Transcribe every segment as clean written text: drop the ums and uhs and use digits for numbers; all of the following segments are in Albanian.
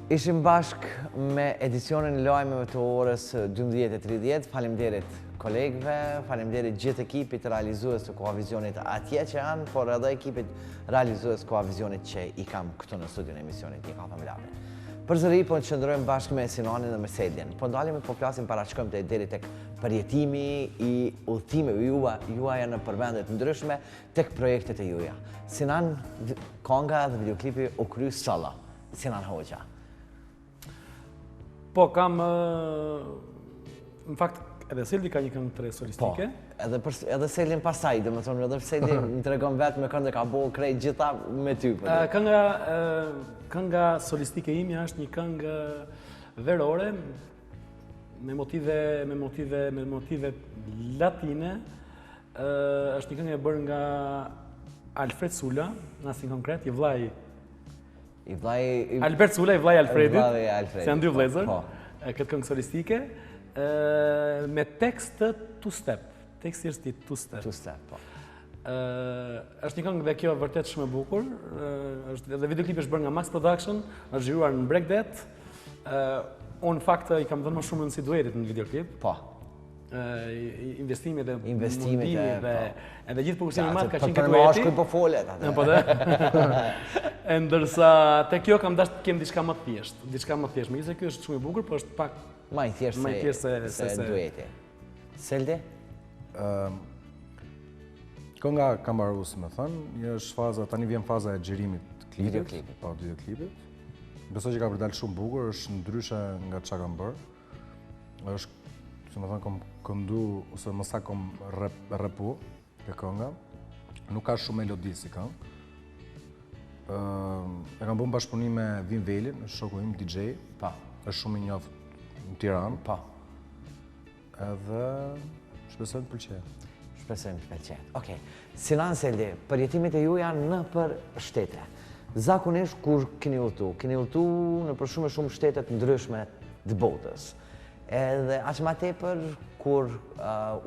Ishim bashk me edicionin e lajmeve të orës 12:30. Faleminderit kolegëve, faleminderit gjithë ekipit realizues të Koavizionit atje që janë, por edhe ekipit realizues Koavizionit që i kam këtu në studion e emisionit Një Kafe me Lape. Përsëri po qëndrojmë bashkë me Sinanin dhe me Seljen. Po ndalemi po flasim para shkojmë deri tek përjetimi i udhëtimeve juaja në përvendet ndryshme tek projektet e juaja. Sinan, konga dhe videoklipi u kry solla. Sinan Hoxha. Po, kam, në fakt, edhe Seldi ka një këngë tre solistike. Po, edhe Seldin pasaj, dhe më thonë, edhe Seldi më tregon vetë me këndë ka bo krejt gjitha me ty. Kënga solistike imja është një këngë verore, me motive latine. Është një këngë e bërë nga Alfred Sula, në asin konkret, Albert Sula, i vlaj Alfredit, se janë dy vlezër, këtë këngë solistike, me tekst të Two Step. Teksti është Two Step. Two Step, po. Është një këngë dhe kjo vërtet shumë e bukur. Dhe videoklipi është bërë nga Max Production, është zhjuar në Bregdet. Unë fakt i kam dhënë më shumë në si duetit në videoklip. Po. Investimet dhe mundimi dhe edhe gjithë përkursimi i madh ka qenë këtë dueti. Për mashkuj po folet atë. Po dhe. Ndërsa te kjo kam dashur të kem diçka më të thjeshtë. Diçka më të thjeshtë. Megjithëse ky është shumë i bukur, por është pak më i thjeshtë se dueti. Selde? Kënga Kamarus, me thënë, është faza, tani vjen faza e xhirimit të klipit, pa videoklipit. Besoj që ka përdalë shumë bukur, është ndryshe nga çka kam bërë. Është, si më thënë, kom këndu, ose më sa kom repu e kënga. Nuk ka shumë melodi si këngë. E kam bërë bashkëpunim me Vin Velin, është shoku im, DJ. Pa. Është shumë i njohur në Tiranë. Pa. Edhe shpresoj të pëlqejë. Shpresojmë të pëlqejë. Okej. Sinan Seldi, përjetimet e juaja në për shtete. Zakonisht kur keni udhëtu në për shumë shtete të ndryshme të botës. Edhe aq më tepër kur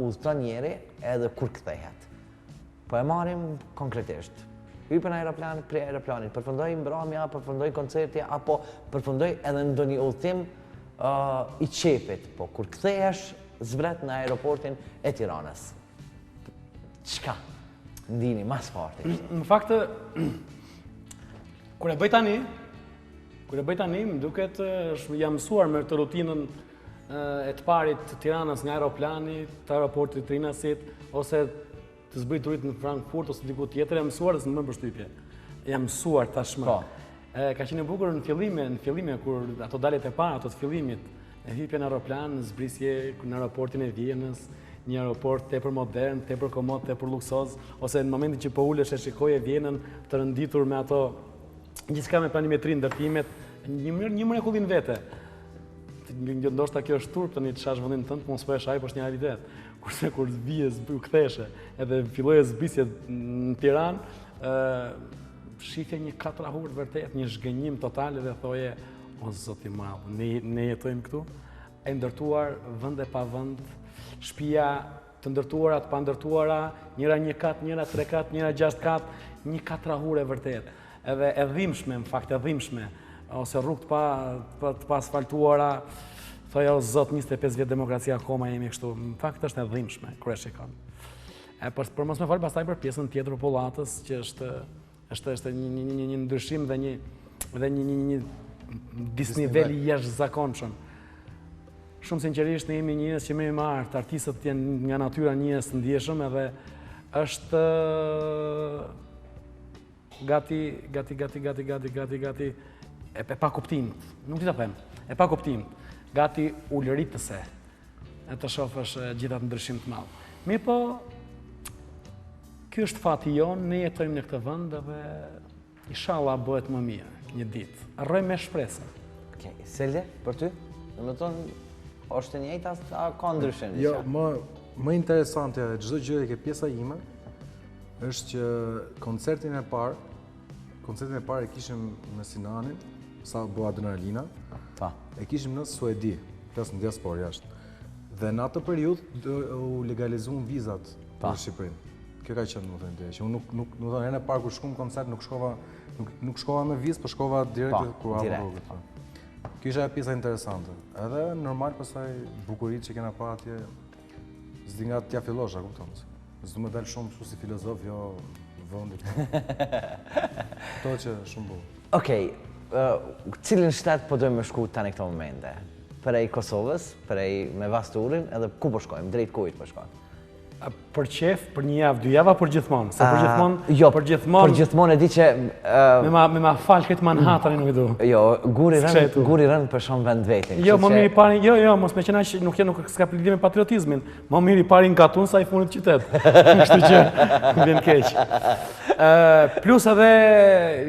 udhëton njëri edhe kur kthehet. Po e marrim konkretisht. Hypen aeroplan, prej aeroplanit, përfundoi mbrëmja, përfundoi koncerti apo përfundoi edhe ndonjë udhëtim i qepit, po kur kthehesh zbret në aeroportin e Tiranës. Çka ndini mas fort? Në fakt, kur e bëj tani, më duket jam mësuar me të rutinën e të parit të Tiranës nga aeroplani, të aeroportit të Trinasit, ose të zbrit turit në Frankfurt ose diku tjetër, jam mësuar dhe së më bën përshtypje. Jam mësuar tashmë. Ka qenë e bukur në fillime kur ato dalet e para, ato të fillimit, e hypje në aeroplan, në zbrisje në aeroportin e Vjenës, një aeroport tepër modern, tepër komod, tepër luksoz, ose në momentin që po ulesh e shikoje Vjenën të rënditur me ato gjithçka me planimetri, ndërtimet, një mrekulli në vete. Ndoshta kjo është turp tani të shash vendin tënd, po mos po e shaj, po është një realitet. Kurse kur vijes, u ktheshe, edhe filloje zbrisje në Tiranë, shifje një katrahur vërtet, një zhgënjim total dhe thoje, o zoti i madh, ne jetojmë këtu, e ndërtuar vend e pa vend, shtëpia të ndërtuara, të pa ndërtuara, njëra 1 kat, njëra 3 kat, njëra 6 kat, një katrahur e vërtet. Edhe e dhimbshme, në fakt e dhimbshme, ose rrugë të pa asfaltuara, thoja o zot 25 vjet demokracia akoma jemi kështu. Në fakt është e dhimbshme kur e shikon. Por mos më fal pastaj për pjesën tjetër popullatës që është një ndryshim dhe një disnivel i jashtëzakonshëm. Shumë sinqerisht ne jemi njerëz që më i martë, artistët janë nga natyra njerëz të ndjeshëm edhe është gati e pa kuptim. Nuk di ta them. E pa kuptim. Gati ulëritëse. E të shofësh gjithatë ndryshim të madh. Mirë po, ky është fati jonë, ne jetojmë në këtë vend dhe inshallah bëhet më mirë një ditë. Harrojmë me shpresë. Okej, Selje, për ty? Domethënë, është e njëjta a ka ndryshim? Jo, më interesante e çdo gjë që pjesa ime është që koncertin e parë e kishim me Sinanin, sa bo Adrenalina, e kishim në Suedi, plas në diaspor jashtë. Dhe në atë periudhë u legalizuan vizat për Shqipërinë. Kjo ka qenë, më thënë, që unë nuk herën e parë kur shkuam koncert nuk shkova me vizë, por shkova direkt kur hapa rrugët. Kjo isha pjesa interesante. Edhe normal pastaj bukuritë që kena pa atje, s'di nga t'ja fillosh, a kupton? S'du me dalë shumë kështu si filozof, jo vëndit. Këto që shumë bukur. Okej, cilin shtet po dojmë me shku tani këto momente? Prej Kosovës, prej me Vasturin, edhe ku po shkojmë, drejt kujt po shkojmë? Për qef, për një javë, 2 java, për gjithmonë. Se për gjithmonë, Jo, për gjithmonë, për gjithmonë e di që... me ma falë këtë Manhattanin nuk e du. Jo, guri rënë për shumë vend vetin. Jo, më mirë i pari, jo, mos me qena që nuk s'ka lidhje me patriotizmin. Më mirë i pari në Katun sa i funit qytet. Kështu që vjen keq. Plus edhe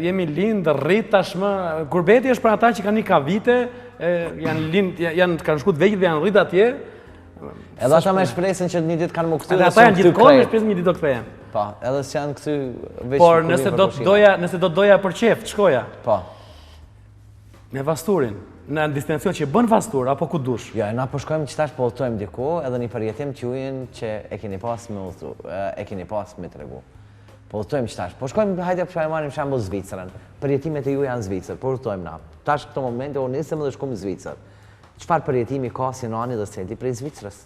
jemi lindë, rrit tashmë. Gurbeti është për ata që kanë ka vite, kanë shku të vegjit dhe janë rrit atje. Edhe ata me shpresin që një ditë kanë më këtu dhe ata janë gjithkohë me shpresin një ditë do këthejem. Po, edhe s'janë këtu veç por nëse do të doja për qef, të shkoja. Po. Me Vasturin, në destinacion që bën Vastur, apo ku dush? Jo, na po shkojmë që tash po udhtojmë diku, edhe një përjetim t'jujen që e keni pas me tregu. Po udhtojmë që tash. Po shkojmë, hajde për marrim shembull Zvicrën. Përjetimet e ju janë Zvicër, po udhtojmë na. Tash këto momente u nisëm dhe shkojmë në Zvicër. Çfarë përjetimi ka Sinani dhe Selti prej Zvicrës?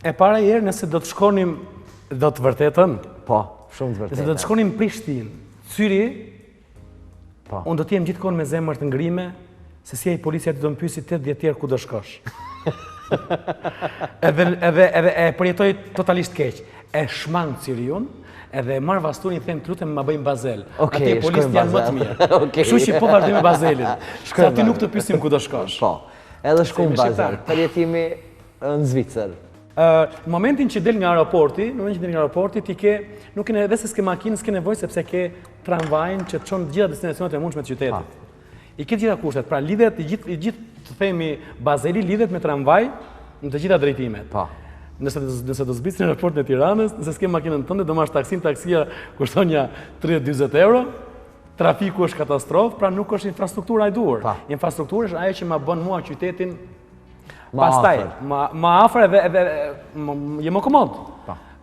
E para herë nëse do të shkonim do të vërtetën? Po, shumë të vërtetën. Nëse do të shkonim Prishtinë, Syri, po. Unë do të jem gjithkohë me zemër të ngrime, se si ai policia do të pyesi 8 vjet tjerë ku do shkosh. Edhe e përjetoj totalisht keq. E shmang Siriun, edhe marr Vasturin i them lutem ma bëjmë Bazel. Okej, atë policët janë më të mirë. Kështu që po vazhdoj me Bazelin. Sa ti nuk të pyesim ku do shkosh. Po. Edhe shkojmë Bazel. Përjetimi në Zvicër. Në momentin që del nga aeroporti, ti ke nuk ke edhe se s'ke makinë, s'ke nevojë sepse ke tramvajin që të çon të gjitha destinacionet e mundshme të qytetit. I ke gjitha kushtet. Pra lidhet i gjithë të themi Bazeli lidhet me tramvaj në të gjitha drejtimet. Po. Nëse do zbrisni në aeroportin e Tiranës, nëse s'ke makinën tënde, do marrësh taksin, taksia kushton ja 30-40 euro. Trafiku është katastrofë, pra nuk është infrastruktura e duhur. Infrastruktura është ajo që ma bën mua qytetin pastaj, ma afër edhe je më komod.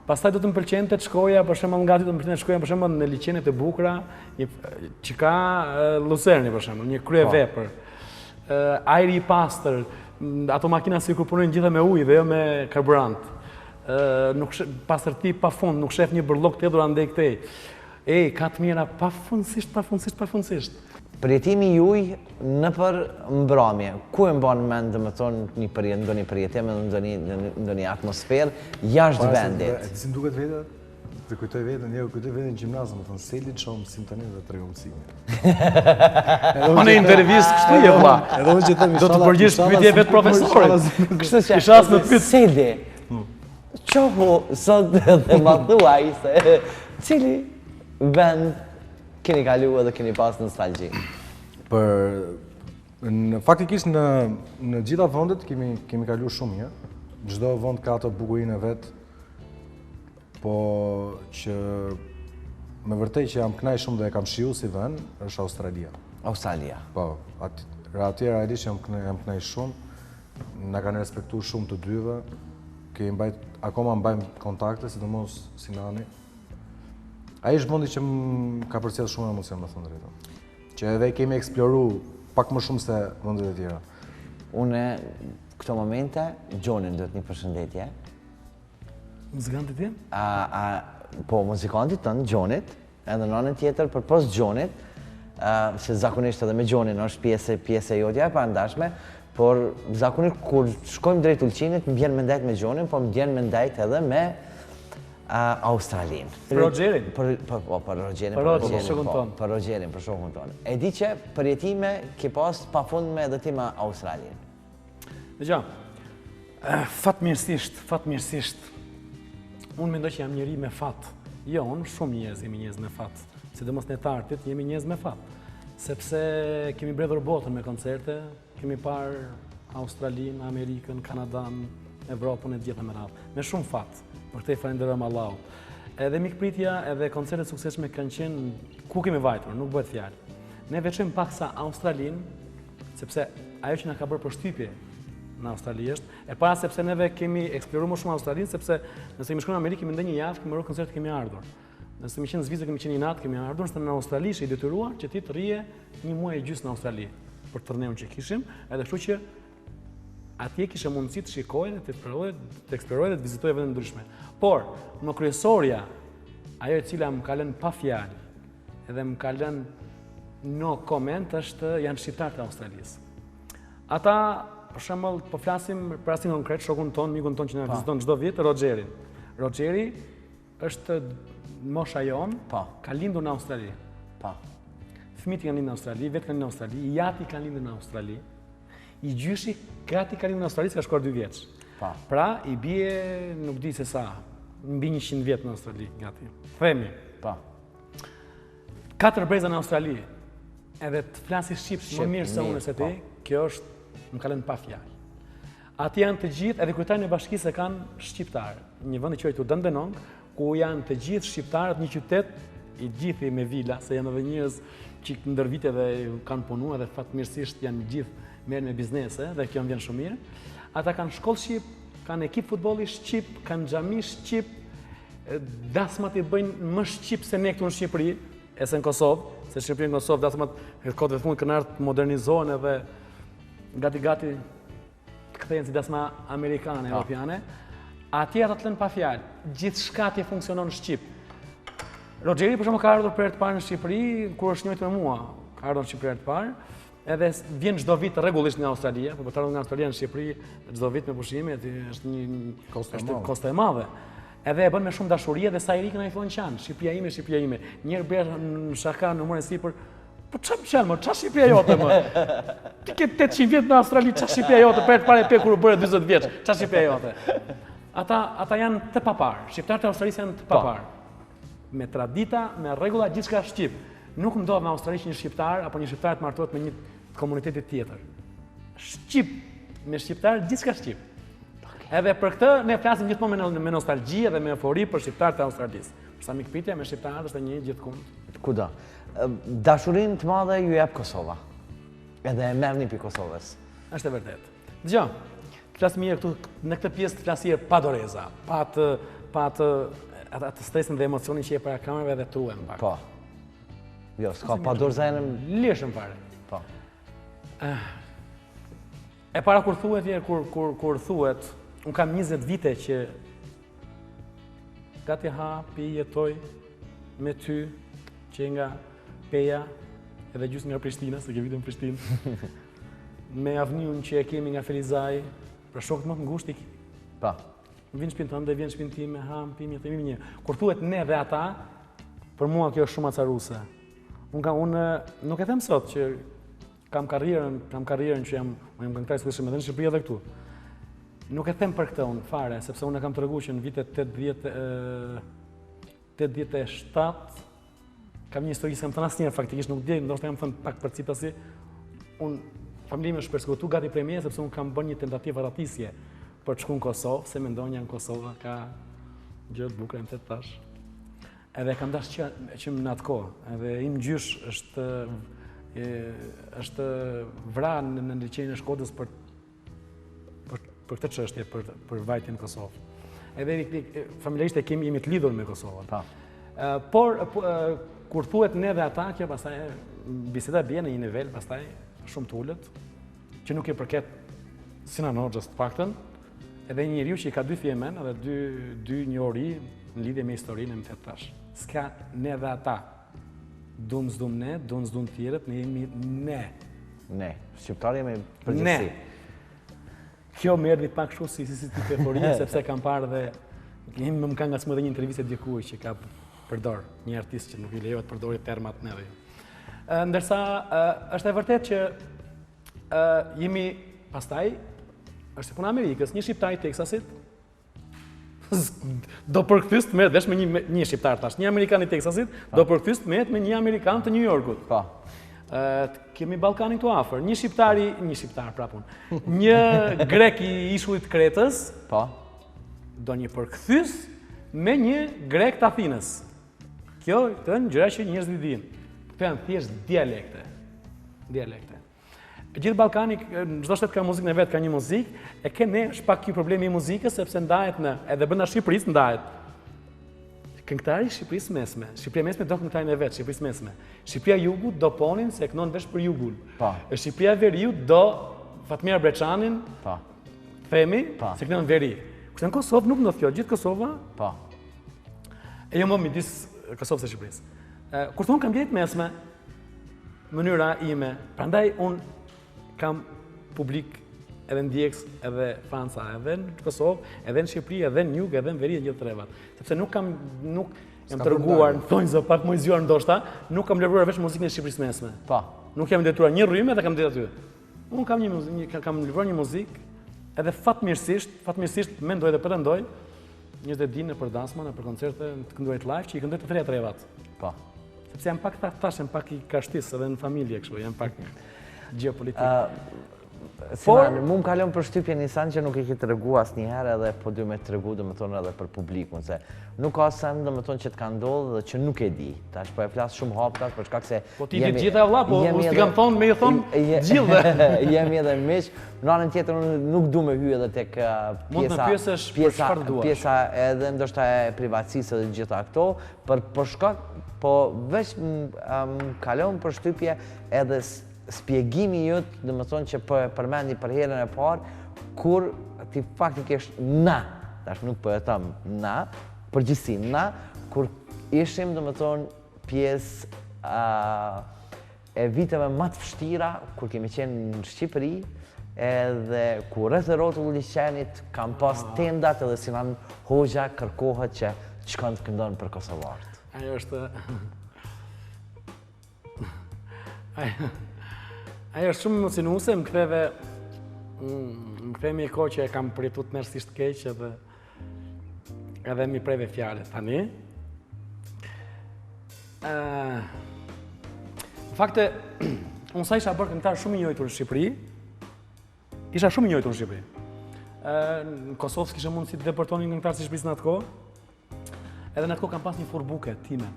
Pastaj do të më pëlqente të shkoja, për shembull nga aty do të më pëlqente të shkoja për shembull në liçenet e bukura, që ka Lucerni për shembull, një krye vepër. Ajri i pastër, ato makina si kur punojnë gjitha me ujë dhe jo me karburant. Pastërti pafund, nuk shef një bërllog të edhur andej këtej. Ka të mira pafundësisht. Përjetimi juj në për mbrëmje, ku e mban mend dhe më thonë ndonjë përjetim dhe ndonjë atmosferë jashtë vendit? Si më duket vete, të kujtoj vetën, kujtoj vetën në gjimnaz, më thonë Seli të shohëm sintonin dhe të regom Unë intervistë kështu je vlla. Edhe unë që themi do të përgjigjesh pyetje vetë profesorit. Kështu që kisha as në pyet Seli. Qohu sot dhe ma thuaj se cili vend keni kalu edhe keni pas nostalgji? Faktikisht në gjitha vendet kemi kalu shumë mirë. Çdo vend ka ato bukurinë e vet. Po që me vërtet që jam kënaq shumë dhe e kam shiu si vend, është Australia. Australia. Po, atje realisht jam kënaq shumë. Na kanë respektuar shumë të dyve. Akoma mbajmë kontakte, sidomos Sinani. Ai është vendi që më ka përcjell shumë emocion, me thënë drejtën. Që edhe kemi eksploruar pak më shumë se vendet e tjera. Unë këto momente Gjonin do të një përshëndetje. Muzikantit tim? Po, muzikantit tënë, Gjonit, edhe në anën tjetër për pos Gjonit, që zakonisht edhe me Gjonin është pjesë e jotja e parandashme, por zakonisht kur shkojmë drejt Ulqinit, më vjen me ndajt me Gjonin, po më vjen me ndajt edhe me Australinë. Për Rogerin? Për Rogerin, për Rogerin, për shokun tonë. E di që përjetime ke pas pa fundme edhe ti me Australinë. Dëgja, fatmirësisht, unë mendoj që jam njeri me fat. Jo, unë shumë njerëz jemi njerëz me fat. Sidomos ne të artit jemi njerëz me fat. Sepse kemi bredhur botën me koncerte, kemi parë Australinë, Amerikën, Kanadan, Evropën e gjitha me radhë. Me shumë fat. Për këtë i falenderojmë Allahut. Edhe mikpritja edhe koncertet suksesshme kanë qenë ku kemi vajtur, nuk bëhet fjalë. Ne veçojmë paksa Australinë, sepse ajo që na ka bërë përshtypje në Australi është, e para sepse neve kemi eksploruar më shumë Australinë, sepse nëse kemi shkuar në Amerikë, kemi ndonjë javë, kemi marrë koncert, kemi ardhur. Nëse kemi qenë në Zvicër, kemi qenë një natë, kemi ardhur, nëse në Australi është i detyruar që ti të rrije një muaj e gjysmë në Australi. për turneun që kishim, edhe kështu që atje kishe mundësi të shikojë, të eksplorojë dhe të vizitojë vende ndryshme. Por, më kryesorja, ajo e cila më ka lënë pa fjalë, edhe më ka lënë no comment, janë shqiptarët e Australisë. Ata, për shembull, po flasim për rastin konkret, shokun ton, mikun ton që na viziton çdo vit, Rogerin. Rogeri është mosha jon, ka lindur në Australi. Fëmijët kanë lindur në Australi, vetë kanë lindur në Australi, jati kanë lindur në Australi. I gjyshi gati ka lindur në Australi, ka shkuar 2 vjeç. Pra, i bie nuk di se sa, mbi 100 vjet në Australi, gati. Themi. 4 breza në Australi, edhe të flasi shqip më mirë se unë se ti, kjo është më ka lënë pa fjalë. Ati janë të gjithë, edhe kryetari i bashkisë e kanë shqiptar. Një vend i quajtur Dandenong, ku janë të gjithë shqiptarët, një qytet i gjithë me vila, se janë edhe njerëz që ndër vite dhe kanë punu edhe fatmirësisht janë gjithë merren me biznese dhe kjo më vjen shumë mirë. Ata kanë shkollë shqip, kanë ekip futbolli shqip, kanë xhami shqip, dasmat i bëjnë më shqip se ne këtu në Shqipëri, e se në Kosovë, se Shqipëri në Kosovë dasmat kohët e fundit kanë ardhur të modernizohen edhe gati kthehen si dasma amerikane, europiane. Atje ata të lënë pa fjalë. Gjithçka atje funksionon shqip. Rogeri për shembull ka ardhur për herë të parë në Shqipëri kur është njëjtë me mua. Ka ardhur në Shqipëri herë të parë, edhe vjen çdo vit rregullisht nga Australia, por të ardhur nga Australia në Shqipëri çdo vit me pushime, është një kosto e madhe. Edhe e bën me shumë dashuri dhe sa i rikën ai thonë qan, Shqipëria ime, Shqipëria ime. Njëherë bëra në shaka në numrin sipër, po çfarë qan më, çfarë Shqipëria jote më? Ti ke 800 vjet në Australi, çfarë Shqipëria jote për të parë pe kur u bëre 40 vjeç, çfarë Shqipëria jote? Ata janë të papar, shqiptarët e Australisë janë të papar. Me tradita, me rregulla, gjithçka shqip. Nuk ndodh në Australi që një shqiptar apo një shqiptar të martohet me një komuniteti tjetër. Shqip me shqiptar, gjithçka shqip. Edhe për këtë ne flasim gjithmonë me nostalgji dhe me eufori për shqiptarët e Australisë. Sa mikpritja me shqiptarët është një gjithkund. Kudo. Dashurinë të madhe ju jep Kosova. Edhe e merrni pi Kosovës. Është e vërtetë. Dgjoj. Flas mirë këtu në këtë pjesë të flasir pa doreza, pa atë stresin dhe emocionin që je para kamerave dhe truhem pak. Po. Jo, s'ka pa doreza në lirshëm fare. Po. E para kur thuhet kur thuhet, un kam 20 vite që gati pi jetoj me ty që nga Peja edhe gjysmë nga Prishtina, se ke vite në Prishtinë. Me avniun që e kemi nga Felizaj, për shokët më të ngushtë. Pa. Vinë shpinë tënde, vjen shpinë time, ham, pimi, themi një. Kur thuhet ne dhe ata, për mua kjo është shumë acaruse. Unë nuk e them sot që kam karrierën që jam këngëtar i suksesshëm edhe në Shqipëri edhe këtu. Nuk e them për këtë unë fare, sepse unë kam treguar që në vitet 87 kam një histori që s'kam thënë asnjëherë faktikisht, nuk di, ndoshta jam thënë pak përciptasi. Familja ime është persekutuar gati prej meje sepse unë kam bërë një tentativë ratisje për të shkuar në Kosovë, se mendonja në Kosovë ka gjë të bukura më tash. Edhe kam dashur që në atë kohë, edhe im gjysh është vrarë në liçenin e Shkodrës për këtë çështje, për vajtjen në Kosovë. Edhe familjarisht jemi të lidhur me Kosovën. Por kur thuhet ne dhe ata, kjo pastaj biseda bie në një nivel pastaj shumë të ullët, që nuk i përket Sinan Hoxhës të paktën, edhe një njeriu që i ka 2 fjemen edhe 2 njohuri në lidhje me historinë e më thetë tash. S'ka ne dhe ata. Dum s'dum ne, dum s'dum tjerët, ne jemi ne. Ne, shqiptarë jemi përgjithësi. Kjo më erdhi pak kështu si tip euforie, sepse kam parë dhe më ka ngacmuar edhe një intervistë dikujt që ka përdor një artist që nuk i lejohet përdorë termat ne. Ndërsa është e vërtet që jemi pastaj, është puna Amerikës, një shqiptar i Teksasit do përkthys të merret vesh me një shqiptar tash, një amerikan i Teksasit do përkthys të merret me një amerikan të New Yorkut. Po. Kemi Ballkanin këtu afër, një shqiptar prapun. Një grek i ishullit të Kretës, po, do një përkthys me një grek të Athinës. Kjo janë gjëra që njerëzit i dinë. Këto janë thjesht dialekte. Gjithë Ballkani, çdo shtet ka muzikën e vet, ka një muzikë, e ke ne është pak ky problemi i muzikës sepse ndahet edhe brenda Shqipërisë ndahet. këngëtari i Shqipërisë mesme. Shqipëria mesme do këngëtarin e vet, Shqipërisë mesme. Shqipëria jugut do Ponin se kënon vesh për jugun. Shqipëria veriut do Fatmira Breçanin. Themi se kënon veri. Kurse në Kosovë nuk ndodh kjo, gjithë Kosova. E jo më midis Kosovës e Shqipërisë. Kur thonë kam gjetë mesme, mënyra ime, prandaj unë kam publik edhe në Djeks, edhe Franca, edhe në Kosovë, edhe në Shqipëri, edhe në Jug, edhe në veri e gjithë trevat. Sepse nuk jam tërguar, në thonjë pak më zgjuar ndoshta, nuk kam lëvruar veç muzikën e Shqipërisë mesme. Nuk jam detruar një rrymë dhe kam ditë aty. Unë kam lëvruar një muzikë, edhe fatmirësisht mendoj dhe pretendoj, njerëzit e dinë për dansma, për koncerte, të kënduarit live, që i këndoj të treja trevat. Sepse jam pak jam pak i kashtis edhe në familje kështu, jam pak geopolitik. Sinan, mu më kalon për shtypje Nisan që nuk i ki të regu as njëherë edhe po dy me të regu dhe më thonë edhe për publikun, se nuk ka sen dhe më thonë që të ka ndodhë dhe që nuk e di. Ta është po e flasë shumë haptat për shkak se... Po ti di gjitha vla, po s'ti kam thonë me i thonë gjithë. Jemi edhe miq, në anën tjetër nuk du me hy edhe tek pjesa edhe ndoshta e privatësisë dhe gjitha këto, për shkak, po veç më kalon për shtypje edhe spjegimi jëtë, dhe më thonë që përmendi për herën e parë, kur ti faktikisht na, tash nuk për e tëmë na, përgjithsi na, kur ishim, dhe më thonë, pjesë e viteve më të vështira, kur kemi qenë në Shqipëri, edhe kur rreth e rrotull liçenit kam pas tendat edhe Sinan Hoxha kërkohet që të shkon të këndon për kosovarët. Ajo është... Ajo është shumë emocionuese, më ktheve me kohë që e kam përjetuar të nërësisht keq edhe mi preve fjalë tani. Në fakte, unë sa isha bërë këngëtar shumë i njohur në Shqipëri, Në Kosovë s'kisha mundësi të deportonin këngëtar si Shqipërisë në atë kohë, edhe në atë kohë kam pas një furbuke time,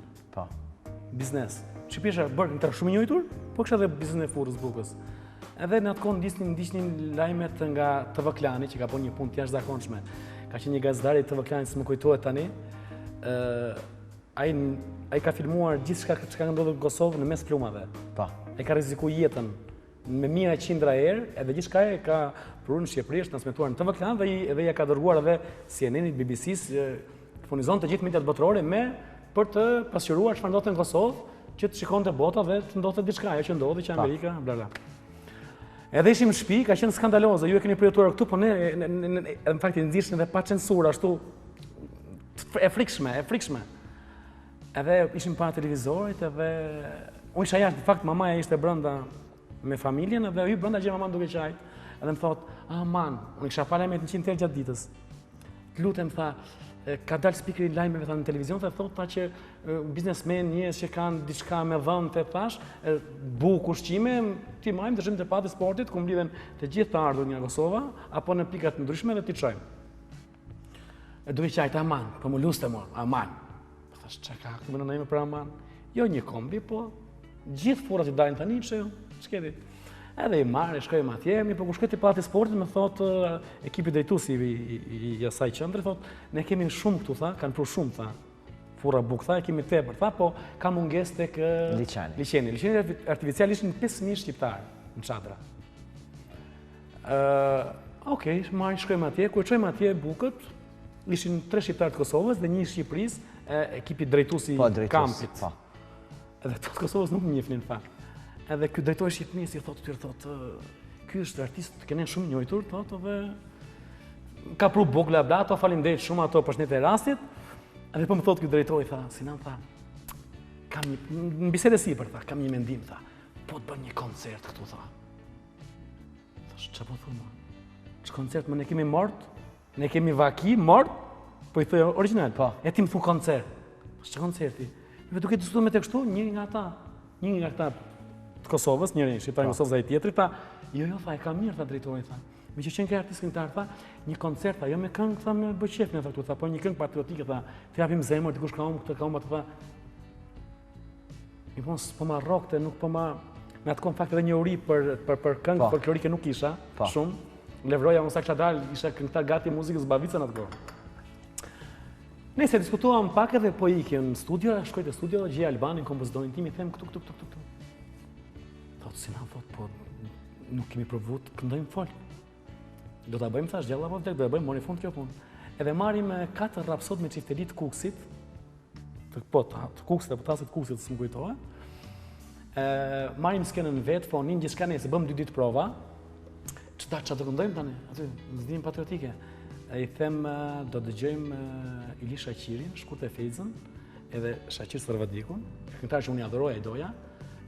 biznes. Shqipëri isha bërë këngëtar shumë i njohur, po kisha edhe biznes e furrës bukës. Edhe në atë kohë ndiqnin lajmet nga TV Klani, që ka bërë një punë të jashtëzakonshme. Ka qenë një gazetar i TV Klanit, s'më kujtohet tani. Ai ka filmuar gjithçka që ndodhur në Kosovë në mes plumave. Ai ka rrezikuar jetën me mijëra qindra herë, edhe gjithçka e ka prurë në Shqipëri, është transmetuar në TV Klan dhe ja ka dërguar edhe CNN-it, BBC-s, furnizon të gjithë mediat botërore për të pasqyruar çfarë ndodhte në Kosovë, që të shikonte bota dhe të ndodhte diçka, ajo që ndodhi që Amerika, bla bla. Edhe ishim në shtëpi, ka qenë skandaloze, ju e keni përjetuar këtu, po ne në fakt i nxirshim edhe pa censur ashtu e frikshme. Edhe ishim pa televizorit, edhe unë isha jashtë, në fakt mamaja ishte brenda me familjen, edhe hy brenda gjë maman duke qajt, edhe më thot, aman, unë kisha falë me 100 tel gjatë ditës. Lutem, tha, ka dalë spikeri lajmeve në televizion dhe thot ta që biznesmen njerëz që kanë diçka me dhënë të thash, bukë ushqime, ti majmë dëshim të pati sportit, ku mblidhen të gjithë të ardhur nga Kosova, apo në pikat ndryshme dhe ti çojmë. Duke qajt aman, po më luste më, aman. Thash, çka ka këtu më nëjme për aman? Jo një kombi, po gjithë furrat i dalin tani që ç'keti. Edhe i marrë, shkojmë atje, po kur shkoj te pati sportit më thot ekipi drejtuesi i asaj qendre thot, ne kemi shumë këtu tha, kanë prur shumë tha. Furra buk tha, kemi tepër tha, po ka mungesë tek liçeni. Liçeni artificial ishin 5000 shqiptar në çadra. Okej, shkojmë atje, kur çojmë atje bukët, ishin 3 shqiptar të Kosovës dhe 1 i Shqipërisë, ekipi drejtuesi i kampit. Edhe të Kosovës nuk më njihnin fakt. Edhe ky drejtori shqiptaris i thotë tyre thotë, ky është artist që ne shumë njohur, thotë, dhe ka pru buk bla bla, ato faleminderit shumë ato për shëndet e rastit. Edhe po më thotë ky drejtori tha, Sinan tha, kam një bisedë sipër tha, kam një mendim tha, po të bën një koncert këtu tha. Thash, çfarë po thua? Ç'koncert më ne kemi mort? Ne kemi vaki mort? Po i thoj origjinal. Po. E ti më thu koncert. Ç'është koncerti? Dhe duke diskutuar me tek kështu, një nga ata të Kosovës, njëri shqiptar në Kosovë dhe i tjetri, tha, jo, tha, e ka mirë, tha drejtori, tha. Me që qenë ke artist këngëtar, tha, një koncert, tha, jo me këngë, tha, me bëqef, me tha, po një këngë patriotike, tha, të japim zemër, dikush ka umë, këtë ka umë, atë, tha. Mi pon, po ma rokte, nuk po ma... Me atë kom fakt edhe një uri për këngë folklorike nuk isha, shumë. Levroja, unë sa kisha dalë, isha këngëtar gati muzikës Bavica në atë kohë. Nëse diskutuam pak edhe po ikën në studio, shkoj te studio, gjej Albanin, kompozitorin tim, i them këtu. Thotë Sinan, po nuk kemi provu të këndojmë fol. Do ta bëjmë thash gjalla, po tek do e bëjmë, mori fund kjo punë. Edhe marrim 4 rapsod me çifteli të Kuksit. Të Kuksit apo tasit të Kuksit, s'm kujtohet. Marrim skenën vet, fonin, gjithçka ne, se bëm 2 ditë prova. Çfarë do këndojmë tani? Aty, zdim patriotike. I them do dëgjojmë Ili Shaqirin, Shkurt e Fejzën, edhe Shaqir Sarvadikun, këngëtar që unë i adhuroj, e doja,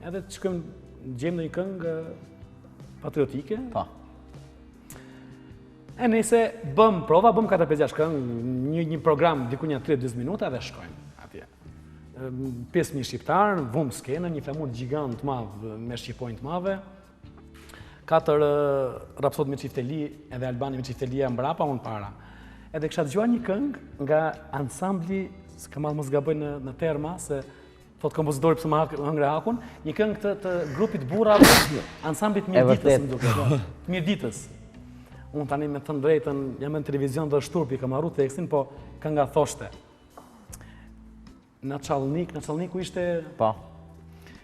edhe të shkojmë gjejmë një këngë patriotike. Po. E nëse bëm prova, bëm 4-5 këngë, një program diku një 30-40 minuta dhe shkojmë atje. 5.000 shqiptarë, vum skenën, një flamur gjigant madh me shqipojnë të madhe. 4 rapsod me çifteli, edhe Albani me çiftelia mbrapa, unë para. Edhe kisha dëgjuar një këngë nga ansambli, s'ka madh mos gaboj në terma, se thot kompozitori pse më hëngre hakun, një këngë të grupit burrave, ansamblit Mirditës, më duket. Mirditës. Unë tani me thënë drejtën, jam në televizion dhe shturpi, kam harru tekstin, po kënga thoshte. Në Çallnik ishte... Po.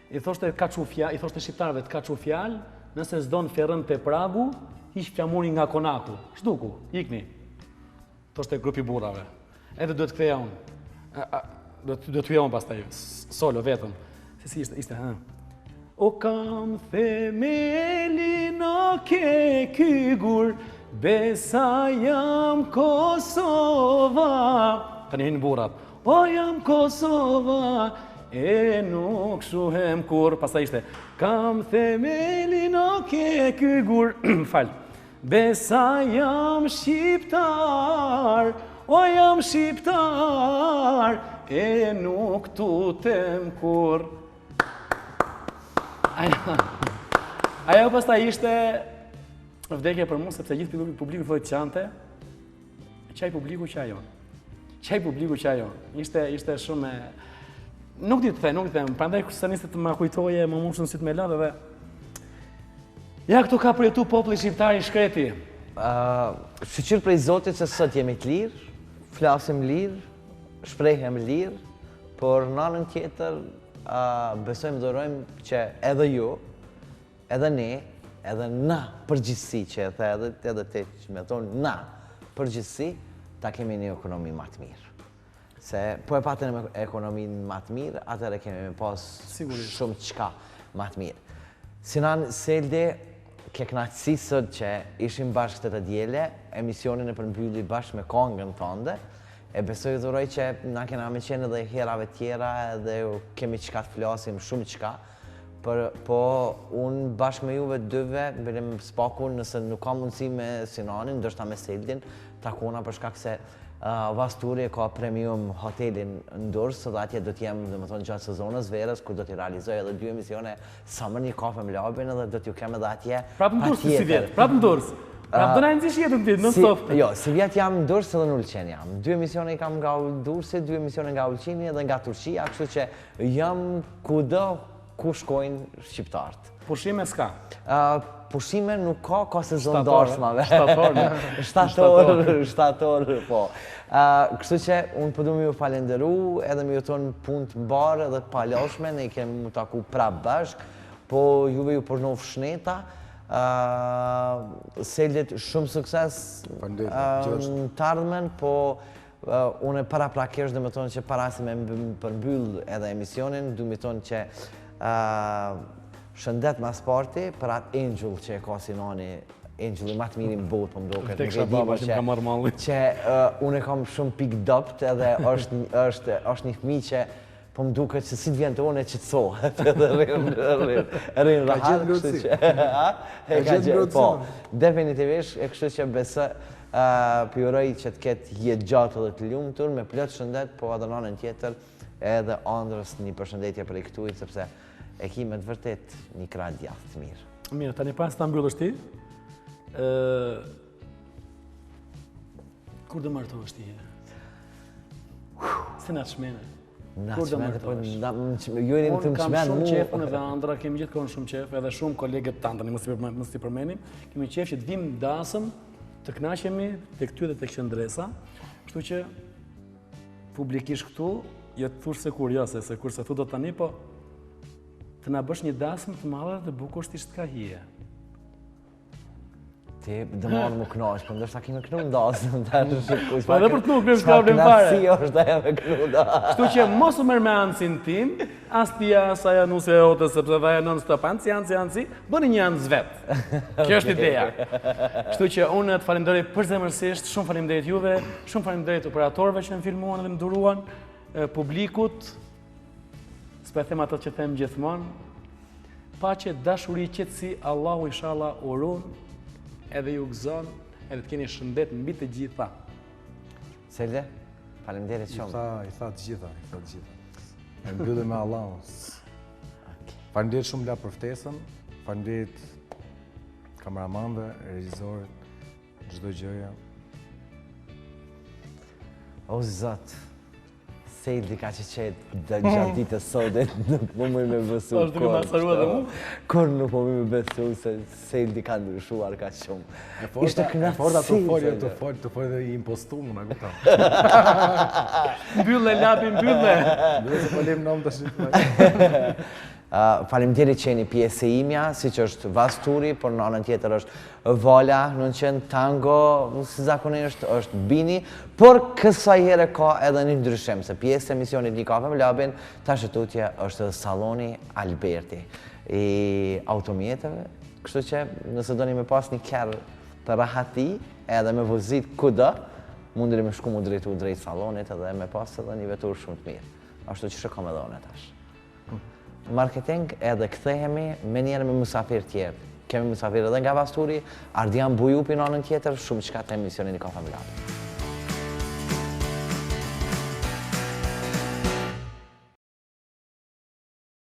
I thoshte shqiptarëve të kaçu fjalë, nëse s'don ferrën te Pragu, hiq flamurin nga Konaku. Shduku, ikni. Thoshte grupi burrave. Edhe duhet ktheja unë. Do t'hyja unë pastaj, solo vetëm. Se si ishte, O kam themelin o ke kygur, besa jam Kosova. Tani hinë burrat. O jam Kosova, e nuk shuhem kur. Pastaj ishte, kam themelin o ke kygur, fal. Besa jam shqiptar, o jam shqiptar, e nuk tutem kur. Ajo pastaj ishte vdekje për mua, sepse gjithë publiku filloi të qante. Qaj publiku që ajo. Qaj publiku që ajo. Ishte shumë... Nuk di të them, prandaj se niste të më kujtoje, më mushën si të me ladhe dhe... Ja, këtu ka përjetu populli shqiptar i shkreti. Shqyr prej Zotit se sot jemi të lirë, flasim lirë, shprehem lirë, por në anën tjetër besojmë dorojmë që edhe ju, edhe ne, edhe na përgjithsi që edhe te që me thonë na përgjithsi, ta kemi një ekonomi ma të mirë. Se po e patën e ekonominë ma të mirë, atëre kemi me pas shumë qka ma të mirë. Sinan Seldi, ke knaqësi sot që ishim bashkë të djele, emisionin e përmbylli bashkë me kongën tënde, e besoj dhuroj që na kena me qenë edhe herave tjera edhe kemi qka të flasim shumë qka, po unë bashkë me juve dëve, bërim spakun nëse nuk ka mundësi me Sinanin, ndërshta me Seldin, takona për shkak se Vasturi ka premium hotelin në Durrës dhe atje do t'jem gjatë sezonës verës, kur do t'i realizoj edhe 2 emisione Summer një kafe me labin edhe do t'ju kem edhe atje. Prapë në Durrës si vjetë, prapë në Durrës. Prapë do na nëzish jetën ti, në stop. Jo, si vjetë jam në Durrës edhe në Ulqen jam. 2 emisione i kam nga Durrësi, 2 emisione nga Ulqini edhe nga Turqia, kështu që jam kudo ku shkojnë shqiptarët. Pushime s'ka? Pushime nuk ka sezon dashmave. Shtator, po. Kështu që unë përdu me ju falenderu, edhe me ju tonë punë të mbarë edhe të palashme, ne i kemi mu taku prapë bashkë, po juve ju përnof shneta. Seldit shumë sukses të ardhmen, po unë para prakesh dhe me tonë që para se me përmbyll edhe emisionin, du me tonë që shëndet ma sporti për atë Angel që e ka Sinani, Angeli ma të mirë në botë, po më doket. Tek shë baba që më ka marrë malli. Që unë e kam shumë pikdopt edhe është një fëmi që po më duket që si të vjen të unë e qëtësohet edhe rrinë rahat. Ka gjithë ngrotësim. Po, definitivisht, e kështu që besë pjuroj që të ketë jetë gjatë dhe të lumtur, me plot shëndet, po edhe në anën tjetër edhe Andrës një përshëndetje për i këtujt, sepse e ki me të vërtet një krah djathtë të mirë. Mirë, tani pas ta mbyllësh ti, kur do martohesh ti? Se na çmene. Na çmene, po ju jeni të më çmen mua. Kam shumë qef, unë dhe Andra kemi gjithkohon shumë qef, edhe shumë kolegët tanë, tani mos t'i përmenim, kemi qef që të vim dasëm, të kënaqemi tek ty dhe tek qendresa, kështu që publikisht këtu, jo të thush se kurioze, se kurse thu do tani, po të na bësh një dasmë të madhe dhe bukurisht ka hije. Ti dëmonë më knosh, për ndërsa kime knu ndasën, të është shikuj. Po edhe për të nuk kërës ka vrim fare. Knasi është aja me knu ndasën. Kështu që mos u merr me anësin tim, as tia sa januse e ote, sepse vaja non stop anësi, bëni një anës vetë. Kjo është ideja. Kështu që unë të falenderoj përzemërsisht, shumë faleminderit juve, shumë faleminderit operatorëve që më filmuan dhe më duruan, publikut, s'pe them ato që them gjithmonë, paqe, dashuri, qetësi, Allahu inshallah urun, edhe ju gëzon, edhe të keni shëndet mbi të gjitha. Selde, faleminderit shumë. I tha të gjitha. E mbyllë me Allahun. Faleminderit shumë la për ftesën, faleminderit kameramanëve, regjisorët, çdo gjëja. O Zot, Seldi ka që qetë gjatë ditës sotit, nuk më mëj me besu. Po, është duke ma sërua dhe mu? Kur nuk më mëj me besu se Seldi ka ndryshuar ka shumë. Ishte E forta knatësi. të folë dhe i impostumu, në kuptam. Mbylle, lapi, mbylle. Dhe se pëllim nëmë të shqipë. Faleminderit që jeni pjesë e imja, si që është Vasturi, por në anën tjetër është Vala, në qenë Tango, si zakonisht është Bini, por kësaj here ka edhe një ndryshim, se pjesë e emisionit Një kafe me labin, tash e tutje është saloni Alberti i automjeteve, kështu që nëse doni me pas një kerë të rahati edhe me vozit kuda, mundri me shku mu drejtu drejt salonit edhe me pas edhe një vetur shumë të mirë. Ashtu që shëkom edhe one tash. Marketing edhe kthehemi me njerë me musafir tjerë. Kemi musafir edhe nga Vasturi, Ardian Bujupi në anën tjetër, shumë qka të emisionin Një kafe me labin.